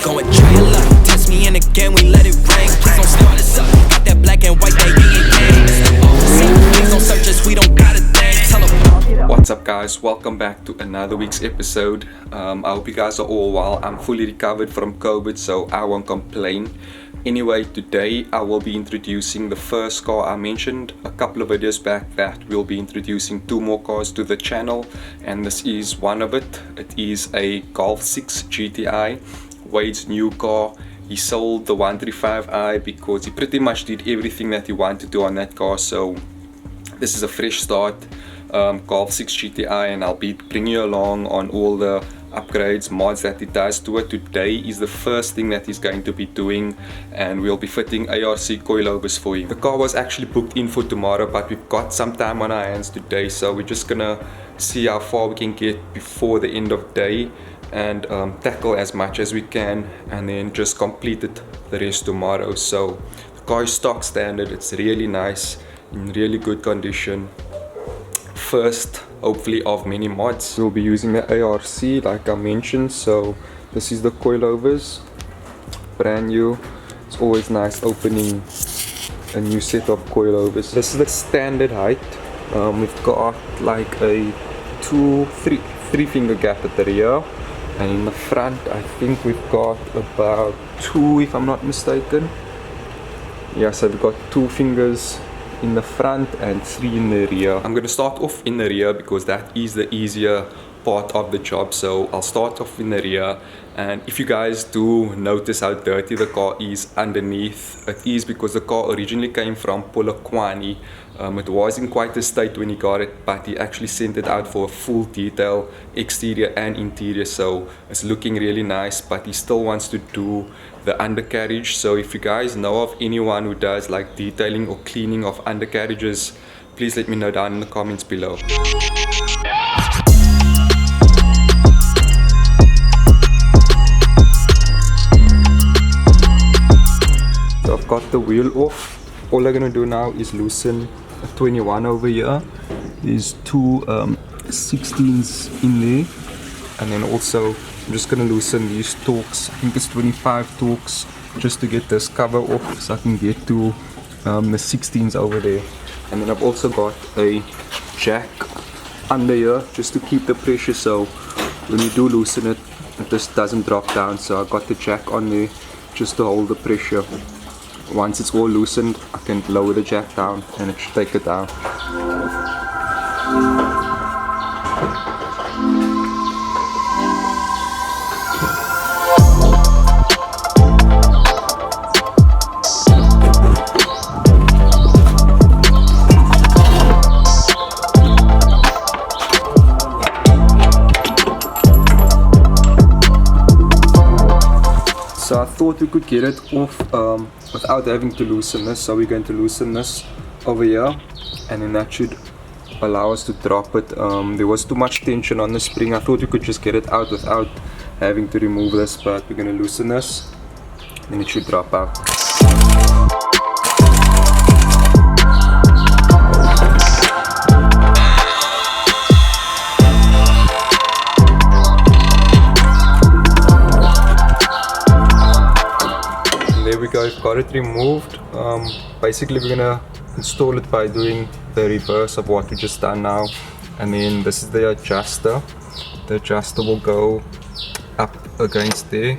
Go and try your luck, test me in again, we let it rain. Please don't start us up, got that black and white, that yin and yang. Mr. Overseas, please don't search us, we don't got a thing. Tell them. What's up guys, welcome back to another week's episode. I hope you guys are all well. I'm fully recovered from COVID, so I won't complain. Anyway, today I will be introducing the first car. I mentioned a couple of videos back that we'll be introducing two more cars to the channel, and this is one of it. It is a Golf 6 GTI, Wade's new car. He sold the 135i because he pretty much did everything that he wanted to do on that car, so this is a fresh start. Golf 6 GTI, and I'll be bringing you along on all the upgrades, mods that he does to it. Today is the first thing that he's going to be doing, and we'll be fitting ARC coilovers for him. The car was actually booked in for tomorrow, but we've got some time on our hands today, so we're just gonna see how far we can get before the end of day and tackle as much as we can, and then just complete it the rest tomorrow. So the car is stock standard, it's really nice, in really good condition. First, hopefully, of many mods. We'll be using the ARC like I mentioned. So this is the coilovers, brand new. It's always nice opening a new set of coilovers. This is the standard height. We've got like a three finger gap at the rear, and in the front I think we've got about 2, if I'm not mistaken. Yeah, so we've got 2 fingers in the front and 3 in the rear. I'm going to start off in the rear because that is the easier part of the job, so I'll start off in the rear. And if you guys do notice how dirty the car is underneath, it is because the car originally came from Polokwane. It was in quite a state when he got it, but he actually sent it out for a full detail, exterior and interior, so it's looking really nice, but he still wants to do the undercarriage. So if you guys know of anyone who does like detailing or cleaning of undercarriages, please let me know down in the comments below. So I've got the wheel off. All I'm gonna do now is loosen a 21 over here. There's 2 16s in there, and then also I'm just gonna loosen these torques. I think it's 25 torques, just to get this cover off so I can get to the 16s over there. And then I've also got a jack under here just to keep the pressure, so when you do loosen it, it just doesn't drop down. So I've got the jack on there just to hold the pressure. Once it's all loosened, I can lower the jack down and it should take it down. So I thought we could get it off without having to loosen this, so we're going to loosen this over here, and then that should allow us to drop it. There was too much tension on the spring. I thought we could just get it out without having to remove this, but we're going to loosen this and it should drop out. There we go, I've got it removed. Basically we're gonna install it by doing the reverse of what we just done now, and then this is the adjuster. The adjuster will go up against there,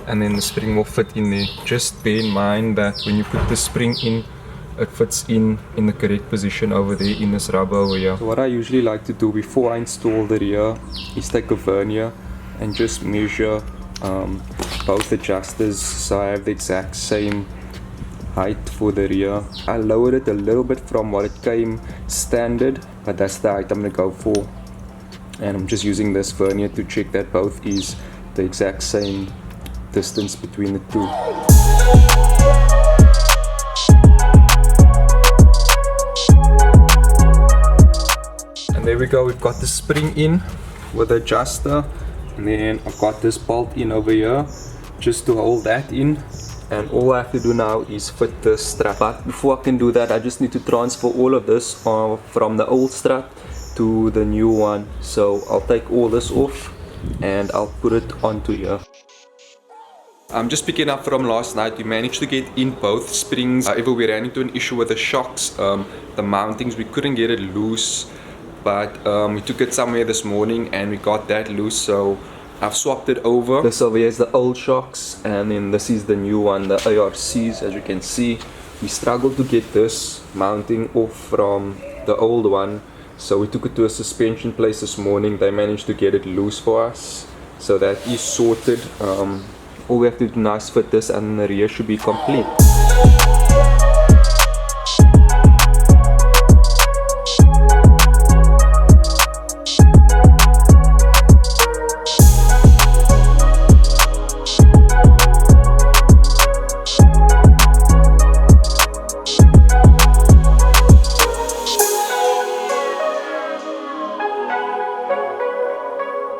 and then the spring will fit in there. Just bear in mind that when you put the spring in, it fits in the correct position over there in this rubber over here. So what I usually like to do before I install the rear is take a vernier and just measure both adjusters so I have the exact same height for the rear. I lowered it a little bit from what it came standard, but that's the height I'm gonna go for, and I'm just using this vernier to check that both is the exact same distance between the two. And there we go, we've got the spring in with the adjuster, and then I've got this bolt in over here just to hold that in, and all I have to do now is fit the strap. But before I can do that, I just need to transfer all of this from the old strap to the new one. So I'll take all this off and I'll put it onto here. Just picking up from last night, we managed to get in both springs. However, we ran into an issue with the shocks, the mountings. We couldn't get it loose, but we took it somewhere this morning and we got that loose, so I've swapped it over. This over here is the old shocks, and then this is the new one, the ARCs. As you can see, we struggled to get this mounting off from the old one, so we took it to a suspension place this morning. They managed to get it loose for us, so that is sorted. All we have to do now is fit this and the rear should be complete.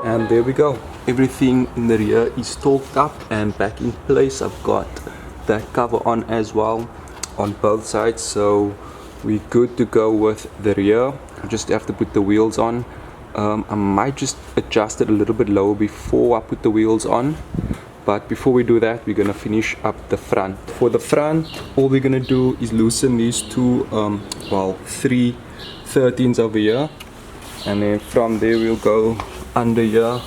And there we go. Everything in the rear is torqued up and back in place. I've got that cover on as well on both sides, so we're good to go with the rear. I just have to put the wheels on. I might just adjust it a little bit lower before I put the wheels on, but before we do that, we're gonna finish up the front. For the front, all we're gonna do is loosen these two, three 13s over here, and then from there we'll go under here.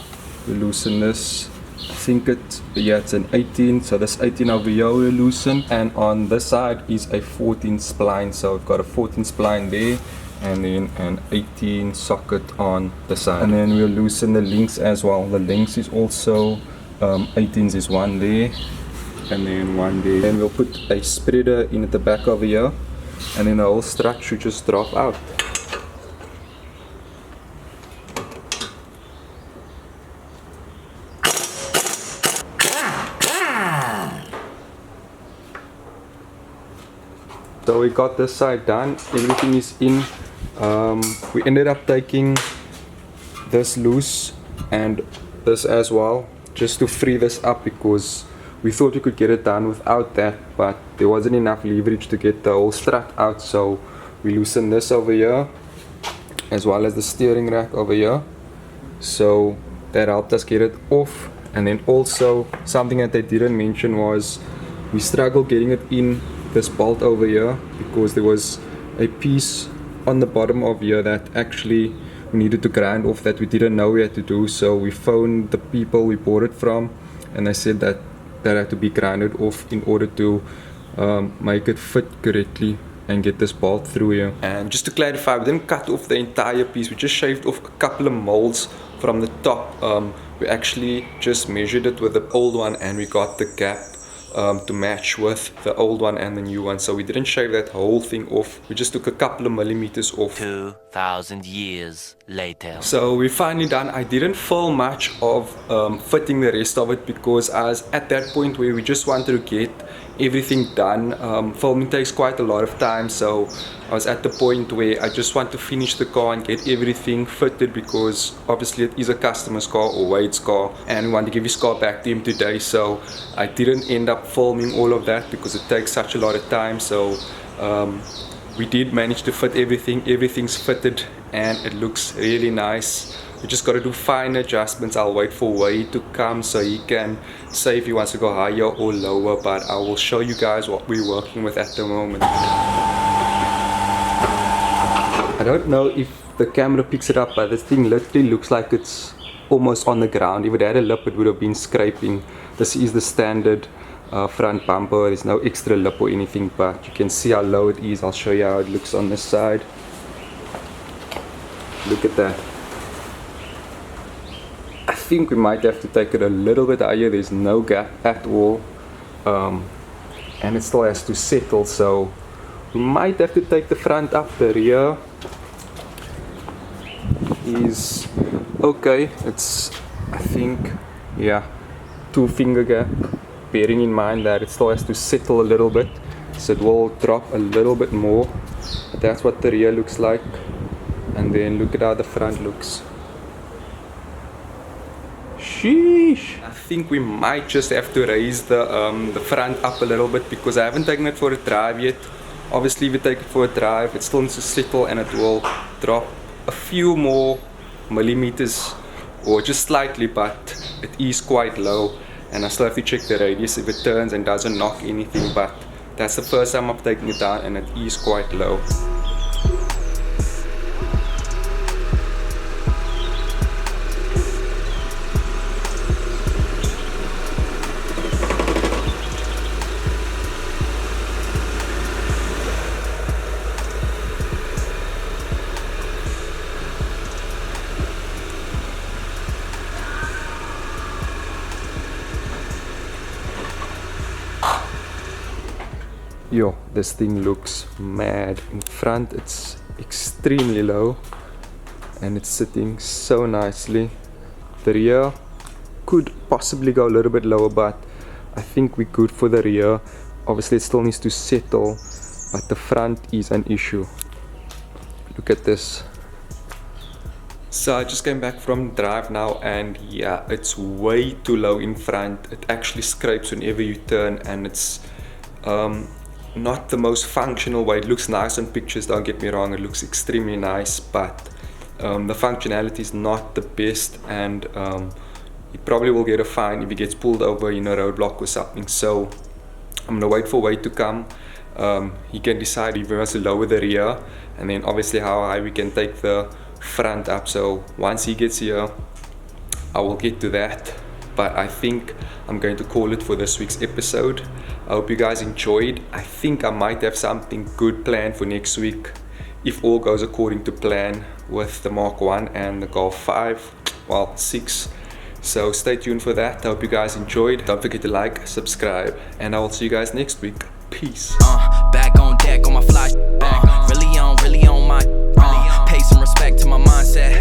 We loosen this. I think it's an 18, so this 18 over here we'll loosen, and on this side is a 14 spline, so we've got a 14 spline there and then an 18 socket on the side, and then we'll loosen the links as well. The links is also 18s is one there and then one there. Then we'll put a spreader in at the back over here, and then the whole strut should just drop out. So we got this side done, everything is in. We ended up taking this loose and this as well, just to free this up, because we thought we could get it done without that, but there wasn't enough leverage to get the whole strut out, so we loosened this over here as well as the steering rack over here, so that helped us get it off. And then also something that they didn't mention was we struggled getting it in this bolt over here, because there was a piece on the bottom of here that actually we needed to grind off that we didn't know we had to do. So we phoned the people we bought it from, and they said that that had to be grinded off in order to make it fit correctly and get this bolt through here. And just to clarify, we didn't cut off the entire piece, we just shaved off a couple of molds from the top. We actually just measured it with the old one and we got the gap to match with the old one and the new one, so we didn't shave that whole thing off, we just took a couple of millimeters off. 2,000 years later. So we're finally done. I didn't film much of fitting the rest of it, because I was at that point where we just wanted to get everything done. Filming takes quite a lot of time, so I was at the point where I just want to finish the car and get everything fitted, because obviously it is a customer's car or Wade's car, and we want to give his car back to him today. So I didn't end up filming all of that because it takes such a lot of time. So we did manage to fit everything. Everything's fitted and it looks really nice. We just got to do fine adjustments. I'll wait for Wade to come so he can say if he wants to go higher or lower, but I will show you guys what we're working with at the moment. I don't know if the camera picks it up, but this thing literally looks like it's almost on the ground. If it had a lip, it would have been scraping. This is the standard front bumper. There's no extra lip or anything, but you can see how low it is. I'll show you how it looks on this side. Look at that. I think we might have to take it a little bit higher. There's no gap at all, and it still has to settle, so we might have to take the front up. The rear is okay. It's, I think, yeah, 2 finger gap, bearing in mind that it still has to settle a little bit, so it will drop a little bit more. But that's what the rear looks like, and then look at how the front looks. Sheesh. I think we might just have to raise the front up a little bit, because I haven't taken it for a drive yet. Obviously if we take it for a drive, it still needs to settle and it will drop a few more millimeters, or just slightly, but it is quite low. and I still have to check the radius if it turns and doesn't knock anything, but that's the first time I've taken it down and it is quite low. Yo, this thing looks mad. In front it's extremely low and it's sitting so nicely. The rear could possibly go a little bit lower, but I think we're good for the rear. Obviously it still needs to settle, but the front is an issue. Look at this. So I just came back from drive now, and yeah, it's way too low in front. It actually scrapes whenever you turn, and it's not the most functional way. It looks nice on pictures, don't get me wrong, it looks extremely nice, but the functionality is not the best, and he probably will get a fine if he gets pulled over in a roadblock or something. So I'm gonna wait for Wade to come. He can decide if he wants to lower the rear, and then obviously how high we can take the front up. So once he gets here, I will get to that, but I think I'm going to call it for this week's episode. I hope you guys enjoyed. I think I might have something good planned for next week if all goes according to plan with the Mark 1 and the Golf 5, well 6. So stay tuned for that. I hope you guys enjoyed. Don't forget to like, subscribe, and I will see you guys next week. Peace. Back on deck on my fly back. Really on my pay some respect to my mindset.